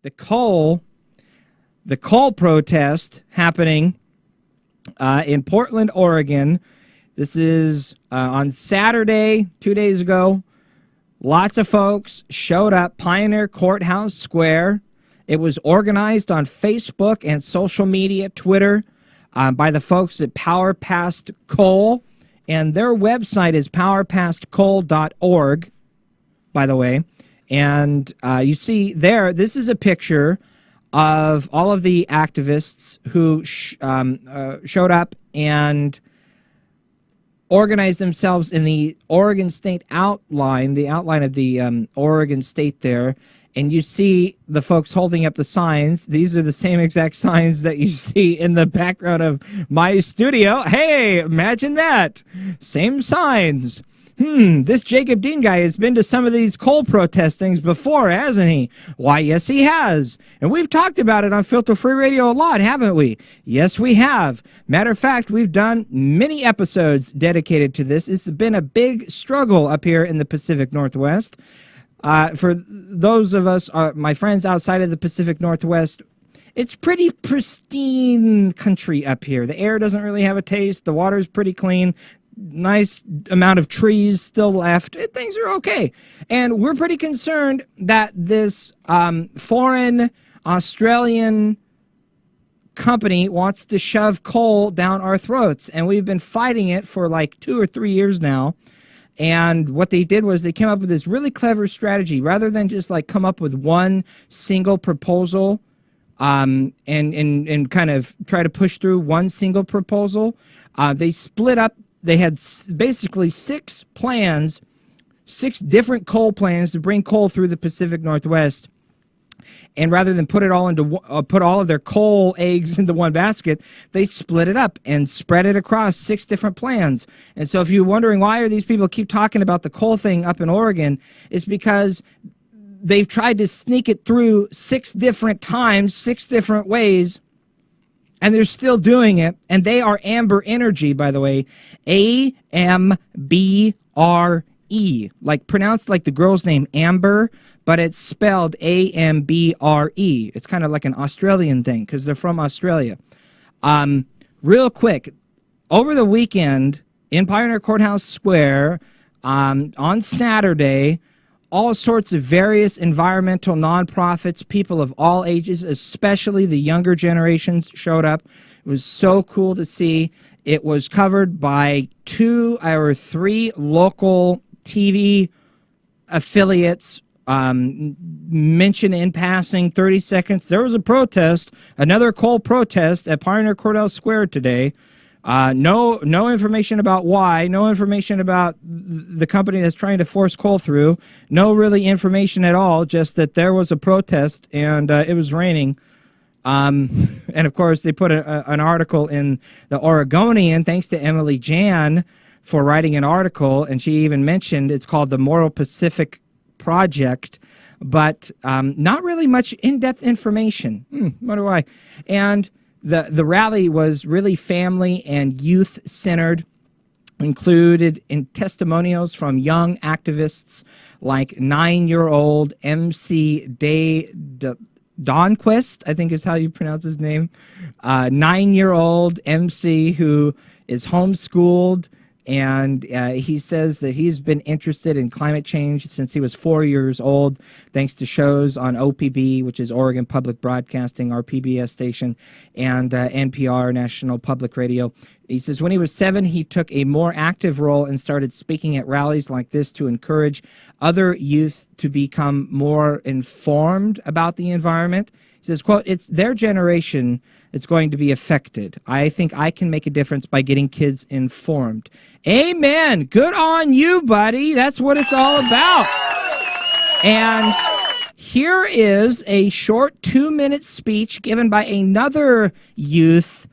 the coal protest happening in Portland, Oregon. This is on Saturday, 2 days ago. Lots of folks showed up, Pioneer Courthouse Square. It was organized on Facebook and social media, Twitter, by the folks at Power Past Coal. And their website is powerpastcoal.org, by the way. And you see there, this is a picture of all of the activists who showed up and organized themselves in the Oregon State outline, the outline of the Oregon State there. And you see the folks holding up the signs. These are the same exact signs that you see in the background of my studio. Hey, imagine that. Same signs. This Jacob Dean guy has been to some of these coal protestings before, hasn't he? Why, yes, he has. And we've talked about it on Filter Free Radio a lot, haven't we? Yes, we have. Matter of fact, we've done many episodes dedicated to this. It's been a big struggle up here in the Pacific Northwest. For those of us, my friends outside of the Pacific Northwest, it's pretty pristine country up here. The air doesn't really have a taste. The water's pretty clean. Nice amount of trees still left. Things are okay. And we're pretty concerned that this foreign Australian company wants to shove coal down our throats. And we've been fighting it for like 2 or 3 years now. And what they did was they came up with this really clever strategy. Rather than just like come up with one single proposal and kind of try to push through one single proposal, they split up. They had basically 6 plans, 6 different coal plans to bring coal through the Pacific Northwest. And rather than put all of their coal eggs into one basket, they split it up and spread it across 6 different plans. And so if you're wondering why are these people keep talking about the coal thing up in Oregon, it's because they've tried to sneak it through 6 different times, 6 different ways. And they're still doing it. And they are Amber Energy, by the way. A-M-B-R-E. Like pronounced like the girl's name Amber, but it's spelled A-M-B-R-E. It's kind of like an Australian thing because they're from Australia. Real quick, over the weekend in Pioneer Courthouse Square, on Saturday, all sorts of various environmental nonprofits, people of all ages, especially the younger generations, showed up. It was so cool to see. It was covered by 2 or 3 local TV affiliates. Mention in passing, 30 seconds. There was a protest, another coal protest at Pioneer Courthouse Square today. No information about why, no information about the company that's trying to force coal through, no really information at all, just that there was a protest and it was raining. And of course, they put an article in the Oregonian, thanks to Emily Jan for writing an article, and she even mentioned it's called the Moral Pacific Project, but not really much in-depth information. Wonder why. And the rally was really family and youth-centered, included in testimonials from young activists like 9-year-old MC Donquist, I think is how you pronounce his name, 9-year-old MC who is homeschooled, and he says that he's been interested in climate change since he was 4 years old, thanks to shows on OPB, which is Oregon Public Broadcasting, our PBS station, and NPR, National Public Radio. He says when he was 7, he took a more active role and started speaking at rallies like this to encourage other youth to become more informed about the environment. He says, quote, "It's their generation that's going to be affected. I think I can make a difference by getting kids informed." Amen. Good on you, buddy. That's what it's all about. And here is a short 2-minute speech given by another youth.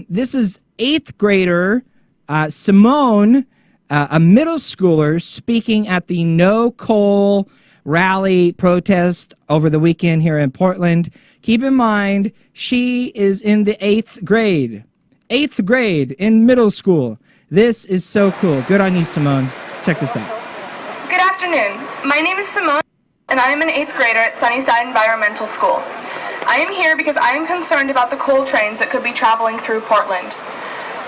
This is 8th grader Simone, a middle schooler, speaking at the No Coal rally protest over the weekend here in Portland. Keep in mind, she is in the 8th grade. 8th grade in middle school. This is so cool. Good on you, Simone. Check this out. Good afternoon. My name is Simone, and I am an 8th grader at Sunnyside Environmental School. I am here because I am concerned about the coal trains that could be traveling through Portland.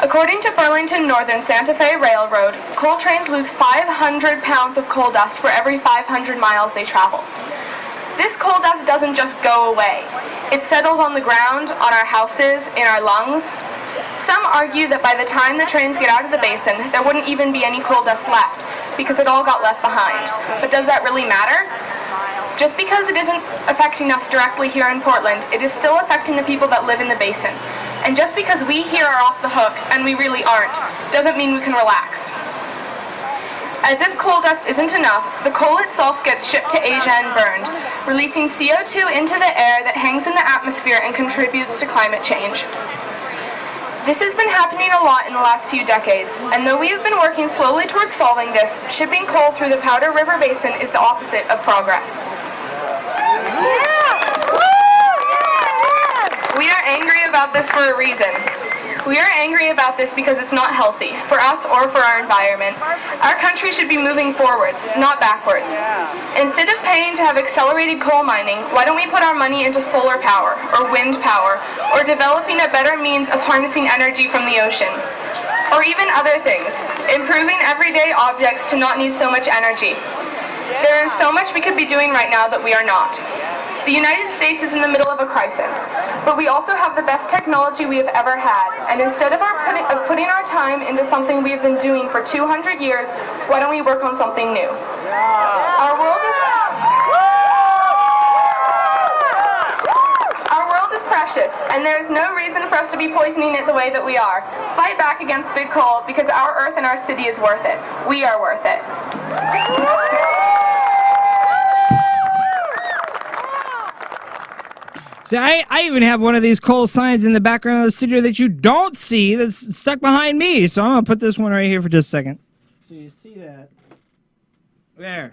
According to Burlington Northern Santa Fe Railroad, coal trains lose 500 pounds of coal dust for every 500 miles they travel. This coal dust doesn't just go away. It settles on the ground, on our houses, in our lungs. Some argue that by the time the trains get out of the basin, there wouldn't even be any coal dust left, because it all got left behind. But does that really matter? Just because it isn't affecting us directly here in Portland, it is still affecting the people that live in the basin. And just because we here are off the hook, and we really aren't, doesn't mean we can relax. As if coal dust isn't enough, the coal itself gets shipped to Asia and burned, releasing CO2 into the air that hangs in the atmosphere and contributes to climate change. This has been happening a lot in the last few decades, and though we have been working slowly towards solving this, shipping coal through the Powder River Basin is the opposite of progress. We are angry about this for a reason. We are angry about this because it's not healthy, for us or for our environment. Our country should be moving forwards, not backwards. Instead of paying to have accelerated coal mining, why don't we put our money into solar power, or wind power, or developing a better means of harnessing energy from the ocean? Or even other things, improving everyday objects to not need so much energy. There is so much we could be doing right now that we are not. The United States is in the middle of a crisis, but we also have the best technology we have ever had, and instead of putting our time into something we have been doing for 200 years, why don't we work on something new? Our world is precious, and there is no reason for us to be poisoning it the way that we are. Fight back against big coal, because our earth and our city is worth it. We are worth it. See, I even have one of these coal signs in the background of the studio that you don't see that's stuck behind me. So I'm going to put this one right here for just a second. So you see that. There.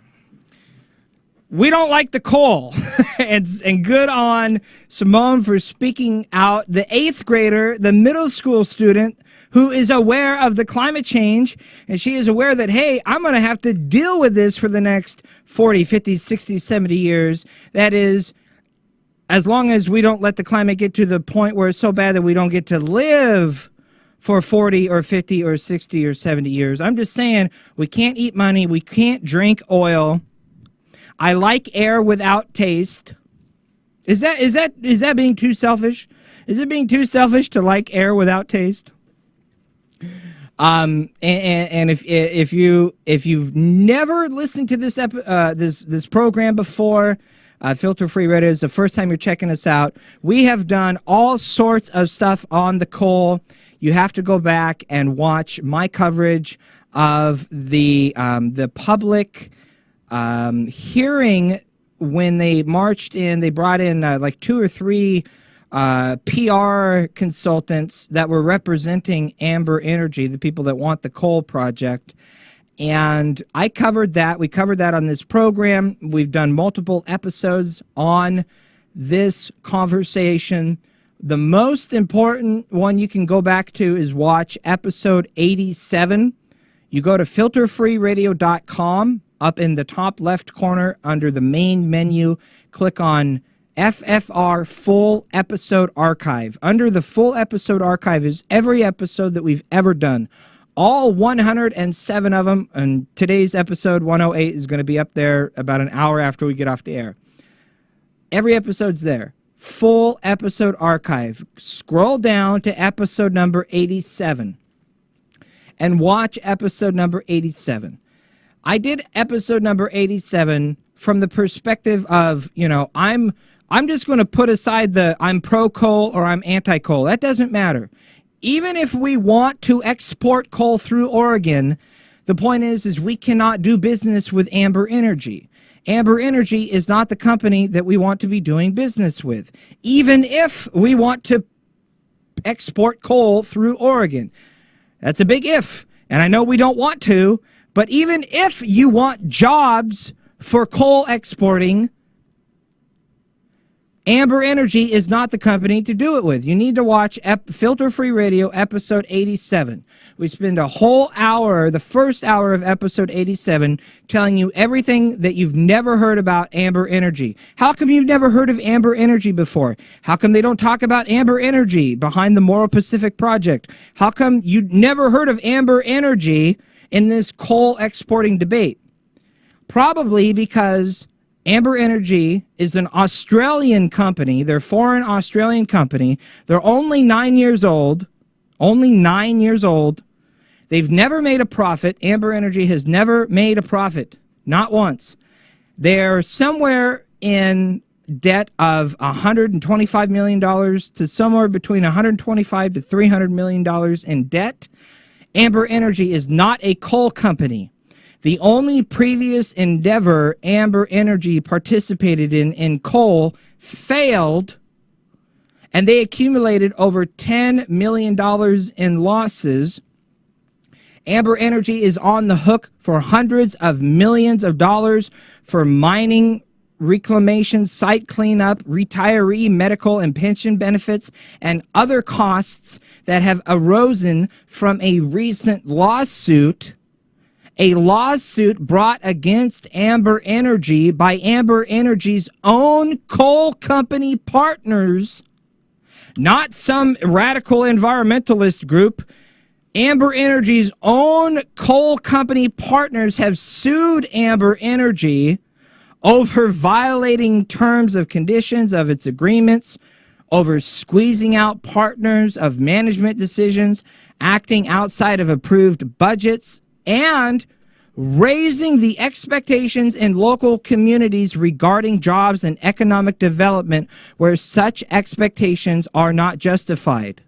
We don't like the coal. and good on Simone for speaking out. The 8th grader, the middle school student who is aware of the climate change, and she is aware that, hey, I'm going to have to deal with this for the next 40, 50, 60, 70 years. That is, as long as we don't let the climate get to the point where it's so bad that we don't get to live for 40 or 50 or 60 or 70 years. I'm just saying, we can't eat money. We can't drink oil. I like air without taste. Is that being too selfish? Is it being too selfish to like air without taste? And if you've never listened to this program before, Filter Free Radio is the first time you're checking us out. We have done all sorts of stuff on the coal. You have to go back and watch my coverage of the public hearing when they marched in. They brought in like 2 or 3 PR consultants that were representing Amber Energy, the people that want the coal project. And I covered that. We covered that on this program. We've done multiple episodes on this conversation. The most important one you can go back to is watch episode 87. You go to filterfreeradio.com. Up in the top left corner under the main menu, click on FFR Full Episode Archive. Under the Full Episode Archive is every episode that we've ever done. All 107 of them, and today's episode 108 is going to be up there about an hour after we get off the air. Every episode's there. Full episode archive. Scroll down to episode number 87 and watch episode number 87. I did episode number 87 from the perspective of, I'm just going to put aside the I'm pro-coal or I'm anti-coal. That doesn't matter. Even if we want to export coal through Oregon, the point is we cannot do business with Amber Energy. Amber Energy is not the company that we want to be doing business with, even if we want to export coal through Oregon. That's a big if, and I know we don't want to, but even if you want jobs for coal exporting, Amber Energy is not the company to do it with. You need to watch Filter Free Radio episode 87. We spend a whole hour, the first hour of episode 87, telling you everything that you've never heard about Amber Energy. How come you've never heard of Amber Energy before? How come they don't talk about Amber Energy behind the Moral Pacific Project? How come you never heard of Amber Energy in this coal exporting debate? Probably because Amber Energy is an Australian company. They're a foreign Australian company. They're only 9 years old. Only 9 years old. They've never made a profit. Amber Energy has never made a profit. Not once. They're somewhere in debt of $125 million to somewhere between $125 to $300 million in debt. Amber Energy is not a coal company. The only previous endeavor Amber Energy participated in coal failed, and they accumulated over $10 million in losses. Amber Energy is on the hook for hundreds of millions of dollars for mining, reclamation, site cleanup, retiree medical and pension benefits, and other costs that have arisen from a recent lawsuit. A lawsuit brought against Amber Energy by Amber Energy's own coal company partners, not some radical environmentalist group. Amber Energy's own coal company partners have sued Amber Energy over violating terms of conditions of its agreements, over squeezing out partners of management decisions, acting outside of approved budgets, and raising the expectations in local communities regarding jobs and economic development where such expectations are not justified.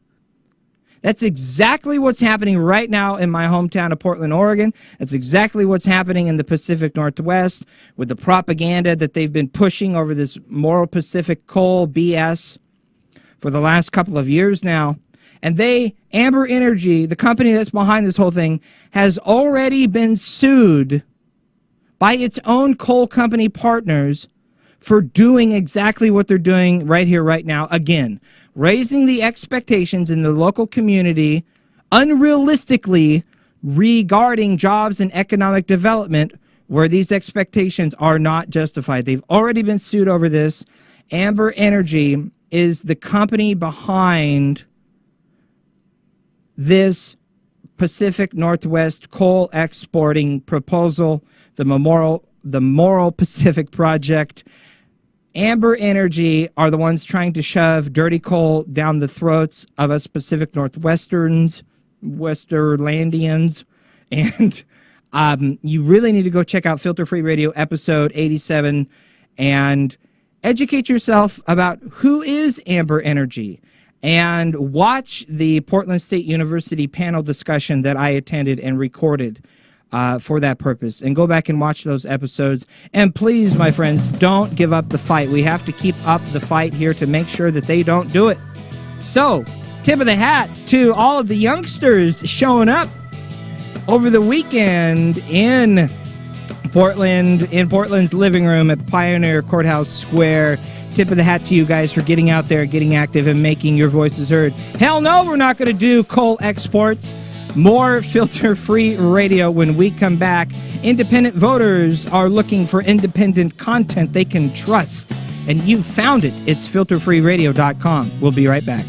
That's exactly what's happening right now in my hometown of Portland, Oregon. That's exactly what's happening in the Pacific Northwest with the propaganda that they've been pushing over this Moral Pacific coal BS for the last couple of years now. And Amber Energy, the company that's behind this whole thing, has already been sued by its own coal company partners for doing exactly what they're doing right here, right now. Again, raising the expectations in the local community unrealistically regarding jobs and economic development where these expectations are not justified. They've already been sued over this. Amber Energy is the company behind this Pacific Northwest coal exporting proposal, the Moral Pacific Project. Amber Energy are the ones trying to shove dirty coal down the throats of us Pacific Northwesterns, Westerlandians, and you really need to go check out Filter Free Radio episode 87 and educate yourself about who is Amber Energy. And watch the Portland State University panel discussion that I attended and recorded for that purpose. And go back and watch those episodes. And please, my friends, don't give up the fight. We have to keep up the fight here to make sure that they don't do it. So, tip of the hat to all of the youngsters showing up over the weekend in Portland, in Portland's living room at Pioneer Courthouse Square. Tip of the hat to you guys for getting out there, getting active, and making your voices heard. Hell no, we're not going to do coal exports. More filter-free radio when we come back. Independent voters are looking for independent content they can trust. And you found it. It's filterfreeradio.com. We'll be right back.